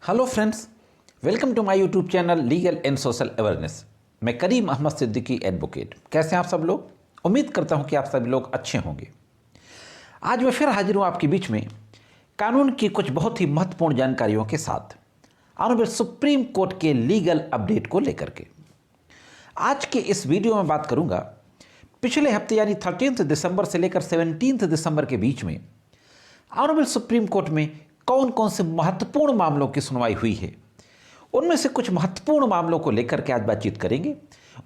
Hello friends, welcome to my YouTube channel legal and social awareness. मैं Karim Ahmad Siddiqui advocate. कैसे हैं आप सब लोग? उम्मीद करता हूं कि आप सभी लोग अच्छे होंगे। आज मैं फिर हाजिर हूं आपके बीच में कानून की कुछ बहुत ही महत्वपूर्ण जानकारियों के साथ, ऑनरेबल सुप्रीम कोर्ट के लीगल अपडेट को लेकर के। आज के इस वीडियो में बात करूंगा पिछले हफ्ते यानी 13 दिसंबर से लेकर 17 दिसंबर के बीच में ऑनरेबल सुप्रीम कोर्ट में कौन कौन से महत्वपूर्ण मामलों की सुनवाई हुई है। उनमें से कुछ महत्वपूर्ण मामलों को लेकर के आज बातचीत करेंगे,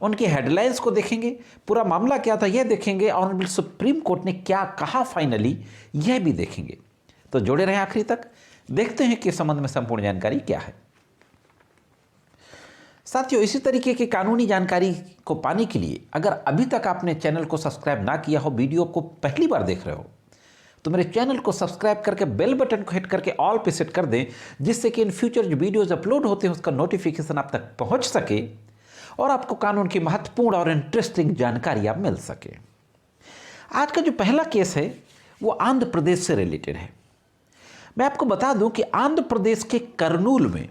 उनके हेडलाइंस को देखेंगे, पूरा मामला क्या था यह देखेंगे, ऑनरेबल सुप्रीम कोर्ट ने क्या कहा फाइनली यह भी देखेंगे। तो जुड़े रहें आखिरी तक, देखते हैं कि इस संबंध में संपूर्ण जानकारी क्या है। साथियों, इसी तरीके की कानूनी जानकारी को पाने के लिए अगर अभी तक आपने चैनल को सब्सक्राइब ना किया हो, वीडियो को पहली बार देख रहे हो, तो मेरे चैनल को सब्सक्राइब करके बेल बटन को हिट करके ऑल पे सेट कर दें, जिससे कि इन फ्यूचर जो वीडियोज अपलोड होते हैं उसका नोटिफिकेशन आप तक पहुंच सके और आपको कानून की महत्वपूर्ण और इंटरेस्टिंग जानकारी आप मिल सके। आज का जो पहला केस है वो आंध्र प्रदेश से रिलेटेड है। मैं आपको बता दूं कि आंध्र प्रदेश के कर्नूल में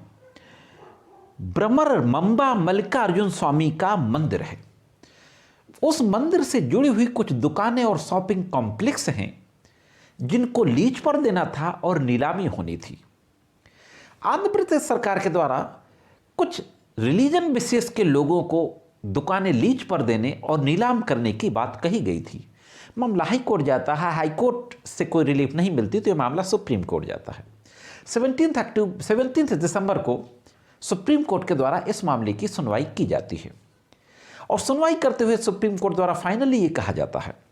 ब्रह्मर मंबा मल्लिकार्जुन स्वामी का मंदिर है। उस मंदिर से जुड़ी हुई कुछ दुकानें और शॉपिंग कॉम्प्लेक्स हैं जिनको लीज पर देना था और नीलामी होनी थी। आंध्र प्रदेश सरकार के द्वारा कुछ रिलीजन विशेष के लोगों को दुकानें लीज पर देने और नीलाम करने की बात कही गई थी। मामला हाई कोर्ट जाता है, हाई कोर्ट से कोई रिलीफ नहीं मिलती तो यह मामला सुप्रीम कोर्ट जाता है। 17 दिसंबर को सुप्रीम कोर्ट के द्वारा इस मामले की सुनवाई की जाती है और सुनवाई करते हुए सुप्रीम कोर्ट द्वारा फाइनली ये कहा जाता है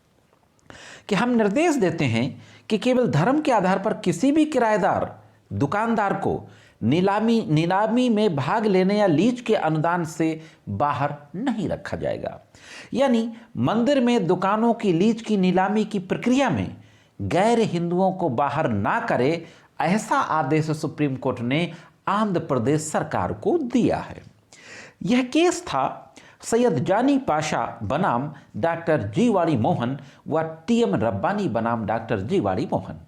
कि हम निर्देश देते हैं कि केवल धर्म के आधार पर किसी भी किराएदार दुकानदार को नीलामी में भाग लेने या लीज के अनुदान से बाहर नहीं रखा जाएगा। यानी मंदिर में दुकानों की लीज की नीलामी की प्रक्रिया में गैर हिंदुओं को बाहर ना करे, ऐसा आदेश सुप्रीम कोर्ट ने आंध्र प्रदेश सरकार को दिया है। यह केस था सैयद जानी पाशा बनाम डॉक्टर जीवाड़ी मोहन व टीएम रब्बानी बनाम डॉक्टर जीवाड़ी मोहन।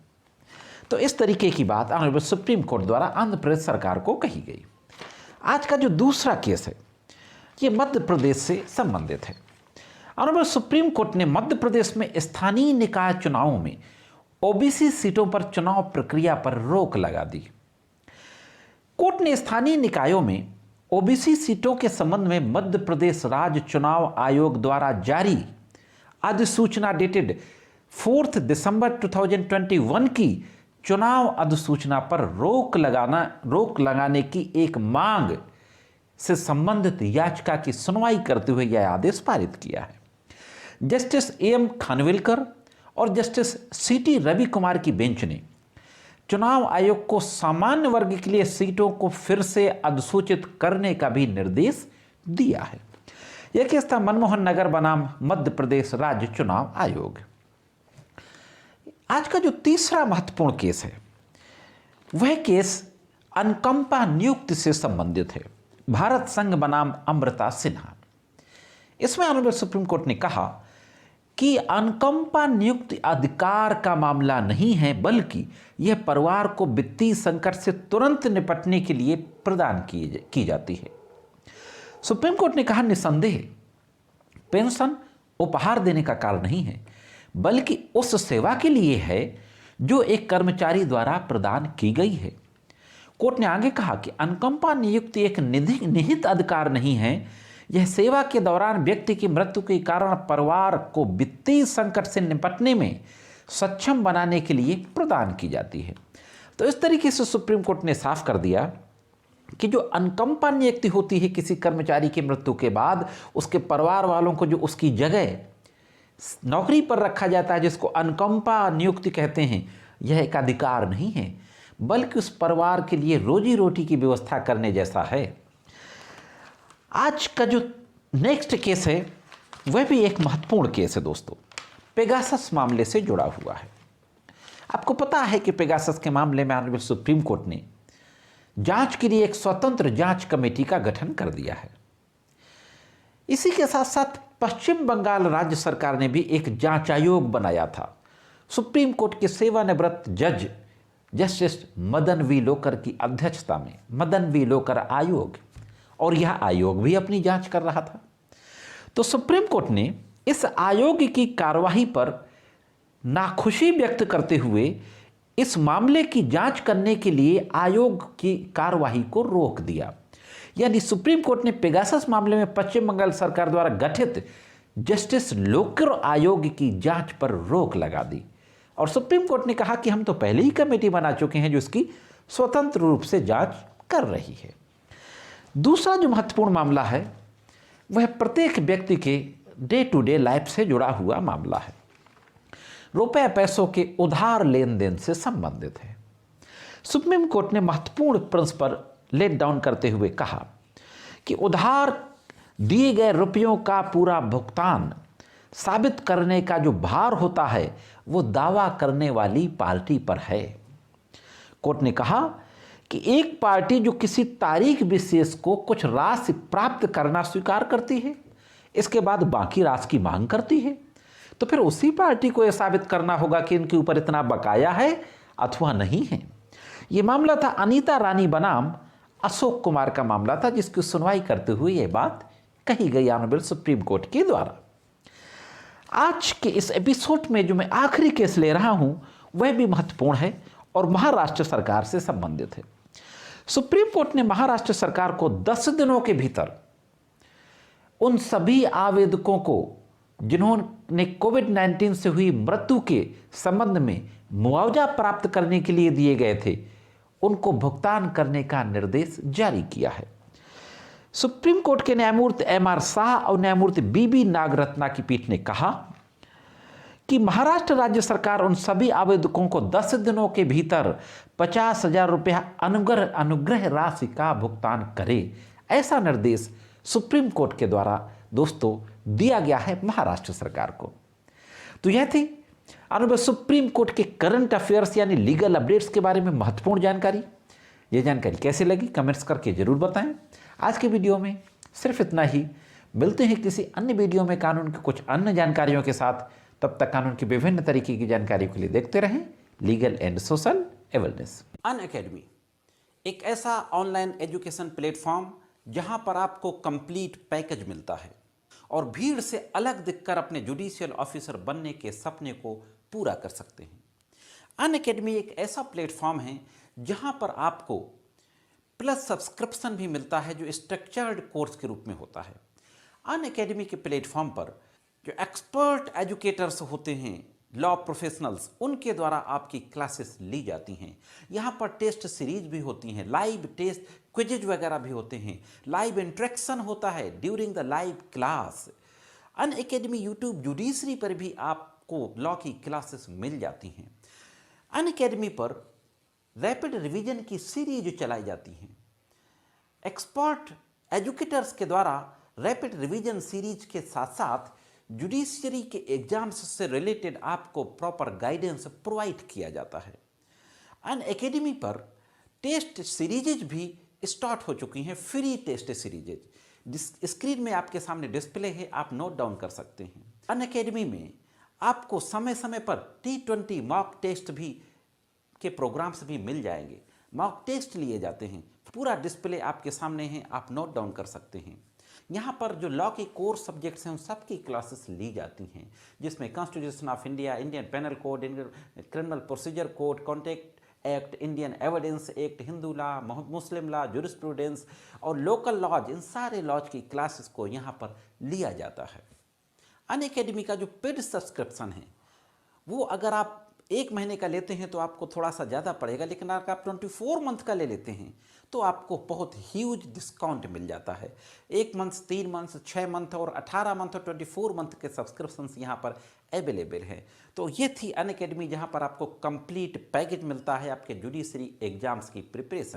तो इस तरीके की बात ऑनरेबल सुप्रीम कोर्ट द्वारा आंध्र प्रदेश सरकार को कही गई। आज का जो दूसरा केस है ये मध्य प्रदेश से संबंधित है। ऑनरेबल सुप्रीम कोर्ट ने मध्य प्रदेश में स्थानीय निकाय चुनावों में ओबीसी सीटों पर चुनाव प्रक्रिया पर रोक लगा दी। कोर्ट ने स्थानीय निकायों में ओबीसी सीटों के संबंध में मध्य प्रदेश राज्य चुनाव आयोग द्वारा जारी अधिसूचना डेटेड 4 दिसंबर 2021 की चुनाव अधिसूचना पर रोक लगाने की एक मांग से संबंधित याचिका की सुनवाई करते हुए यह आदेश पारित किया है। जस्टिस एम खानविलकर और जस्टिस सीटी रवि कुमार की बेंच ने चुनाव आयोग को सामान्य वर्ग के लिए सीटों को फिर से अधिसूचित करने का भी निर्देश दिया है। यह केस था मनमोहन नगर बनाम मध्य प्रदेश राज्य चुनाव आयोग। आज का जो तीसरा महत्वपूर्ण केस है वह केस अनुकंपा नियुक्ति से संबंधित है, भारत संघ बनाम अमृता सिन्हा। इसमें ऑनरेबल सुप्रीम कोर्ट ने कहा कि अनुकंपा नियुक्ति अधिकार का मामला नहीं है, बल्कि यह परिवार को वित्तीय संकट से तुरंत निपटने के लिए प्रदान की जाती है। सुप्रीम कोर्ट ने कहा निसंदेह पेंशन उपहार देने का कारण नहीं है, बल्कि उस सेवा के लिए है जो एक कर्मचारी द्वारा प्रदान की गई है। कोर्ट ने आगे कहा कि अनुकंपा नियुक्ति एक निहित अधिकार नहीं है, यह सेवा के दौरान व्यक्ति की मृत्यु के कारण परिवार को वित्तीय संकट से निपटने में सक्षम बनाने के लिए प्रदान की जाती है। तो इस तरीके से सुप्रीम कोर्ट ने साफ कर दिया कि जो अनुकंपा नियुक्ति होती है किसी कर्मचारी की मृत्यु के बाद, उसके परिवार वालों को जो उसकी जगह नौकरी पर रखा जाता है, जिसको अनुकंपा नियुक्ति कहते हैं, यह एक अधिकार नहीं है, बल्कि उस परिवार के लिए रोजी रोटी की व्यवस्था करने जैसा है। आज का जो नेक्स्ट केस है वह भी एक महत्वपूर्ण केस है दोस्तों, पेगासस मामले से जुड़ा हुआ है। आपको पता है कि पेगासस के मामले में ऑनरेबल सुप्रीम कोर्ट ने जांच के लिए एक स्वतंत्र जांच कमेटी का गठन कर दिया है। इसी के साथ साथ पश्चिम बंगाल राज्य सरकार ने भी एक जांच आयोग बनाया था। सुप्रीम कोर्ट के सेवानिवृत्त जज जस्टिस मदन वी लोकर की अध्यक्षता में मदन वी लोकर आयोग, और यह आयोग भी अपनी जांच कर रहा था। तो सुप्रीम कोर्ट ने इस आयोग की कार्यवाही पर नाखुशी व्यक्त करते हुए इस मामले की जांच करने के लिए आयोग की कार्यवाही को रोक दिया। यानी सुप्रीम कोर्ट ने पेगासस मामले में पश्चिम बंगाल सरकार द्वारा गठित जस्टिस लोकर आयोग की जांच पर रोक लगा दी, और सुप्रीम कोर्ट ने कहा कि हम तो पहले ही कमेटी बना चुके हैं जो इसकी स्वतंत्र रूप से जांच कर रही है। दूसरा जो महत्वपूर्ण मामला है वह प्रत्येक व्यक्ति के डे टू डे लाइफ से जुड़ा हुआ मामला है, रुपए पैसों के उधार लेन देन से संबंधित है। सुप्रीम कोर्ट ने महत्वपूर्ण प्रिंसिपल लेट डाउन करते हुए कहा कि उधार दिए गए रुपयों का पूरा भुगतान साबित करने का जो भार होता है वो दावा करने वाली पार्टी पर है। कोर्ट ने कहा कि एक पार्टी जो किसी तारीख विशेष को कुछ राशि प्राप्त करना स्वीकार करती है, इसके बाद बाकी राशि की मांग करती है, तो फिर उसी पार्टी को यह साबित करना होगा कि इनके ऊपर इतना बकाया है अथवा नहीं है। ये मामला था अनीता रानी बनाम अशोक कुमार का मामला था, जिसकी सुनवाई करते हुए यह बात कही गई ऑनरेबल सुप्रीम कोर्ट के द्वारा। आज के इस एपिसोड में जो मैं आखिरी केस ले रहा हूं वह भी महत्वपूर्ण है और महाराष्ट्र सरकार से संबंधित है। सुप्रीम कोर्ट ने महाराष्ट्र सरकार को 10 दिनों के भीतर उन सभी आवेदकों को जिन्होंने कोविड-19 से हुई मृत्यु के संबंध में मुआवजा प्राप्त करने के लिए दिए गए थे, उनको भुगतान करने का निर्देश जारी किया है। सुप्रीम कोर्ट के न्यायमूर्ति एम.आर. शाह और न्यायमूर्ति बी.बी. नागरत्ना की पीठ ने कहा कि महाराष्ट्र राज्य सरकार उन सभी आवेदकों को 10 दिनों के भीतर 50,000 रुपया अनुग्रह राशि का भुगतान करे, ऐसा निर्देश सुप्रीम कोर्ट के द्वारा दोस्तों दिया गया है महाराष्ट्र सरकार को। तो यह थी ऑनरेबल सुप्रीम कोर्ट के करंट अफेयर्स यानी लीगल अपडेट्स के बारे में महत्वपूर्ण जानकारी। यह जानकारी कैसे लगी कमेंट्स करके जरूर बताएं। आज के वीडियो में सिर्फ इतना ही। मिलते हैं किसी अन्य वीडियो में कानून की कुछ अन्य जानकारियों के साथ। तब तक कानून की विभिन्न तरीके की जानकारी के लिए देखते रहें legal and social awareness. Unacademy एक ऐसा ऑनलाइन एजुकेशन प्लेटफॉर्म जहां पर आपको कंप्लीट पैकेज मिलता है और भीड़ से अलग दिखकर अपने जुडिशियल ऑफिसर बनने के सपने को पूरा कर सकते हैं। अनअकैडमी एक ऐसा प्लेटफॉर्म है जहां पर आपको प्लस सब्सक्रिप्शन भी मिलता है जो स्ट्रक्चर्ड कोर्स के रूप में होता है। अनअकैडमी के प्लेटफॉर्म पर जो एक्सपर्ट एजुकेटर्स होते हैं, लॉ प्रोफेशनल्स, उनके द्वारा आपकी क्लासेस ली जाती हैं। यहाँ पर टेस्ट सीरीज भी होती हैं, लाइव टेस्ट क्विजेज वगैरह भी होते हैं, लाइव इंट्रैक्शन होता है during the live class. Unacademy YouTube judiciary पर भी आपको लॉ की क्लासेस मिल जाती हैं। अनअकैडमी पर रैपिड रिवीजन की सीरीज चलाई जाती हैं। एक्सपर्ट एजुकेटर्स के द्वारा रैपिड रिवीजन सीरीज के साथ साथ जुडिशरी के एग्जाम्स से रिलेटेड आपको प्रॉपर गाइडेंस प्रोवाइड किया जाता है। अनअकैडमी पर टेस्ट सीरीजेज भी स्टार्ट हो चुकी हैं, फ्री टेस्ट सीरीजेज। स्क्रीन में आपके सामने डिस्प्ले है, आप नोट डाउन कर सकते हैं। अनअकैडमी में आपको समय समय पर T20 मॉक टेस्ट भी के प्रोग्राम्स भी मिल जाएंगे। मॉक टेस्ट लिए जाते हैं, पूरा डिस्प्ले आपके सामने है, आप नोट डाउन कर सकते हैं। यहाँ पर जो लॉ के कोर सब्जेक्ट्स हैं उन सब की क्लासेस ली जाती हैं, जिसमें constitution of India, Indian penal code, Indian criminal procedure code, contract act, Indian evidence act, Hindu law, Muslim law, jurisprudence और लोकल लॉज, इन सारे लॉज की क्लासेस को यहाँ पर लिया जाता है। अनअकैडमी का जो पेड सब्सक्रिप्शन है वो अगर आप 1 महीने का लेते हैं तो आपको थोड़ा सा ज़्यादा पड़ेगा, लेकिन अगर आप 24 मंथ का ले लेते हैं तो आपको बहुत ह्यूज डिस्काउंट मिल जाता है। 1 मंथ, 3 मंथ, 6 मंथ और 18 मंथ और 24 मंथ के सब्सक्रिप्शंस यहाँ पर अवेलेबल हैं। तो ये थी अनअकैडमी जहाँ पर आपको कंप्लीट पैकेज मिलता है आपके जुडिशरी एग्जाम्स की प्रिपरेशन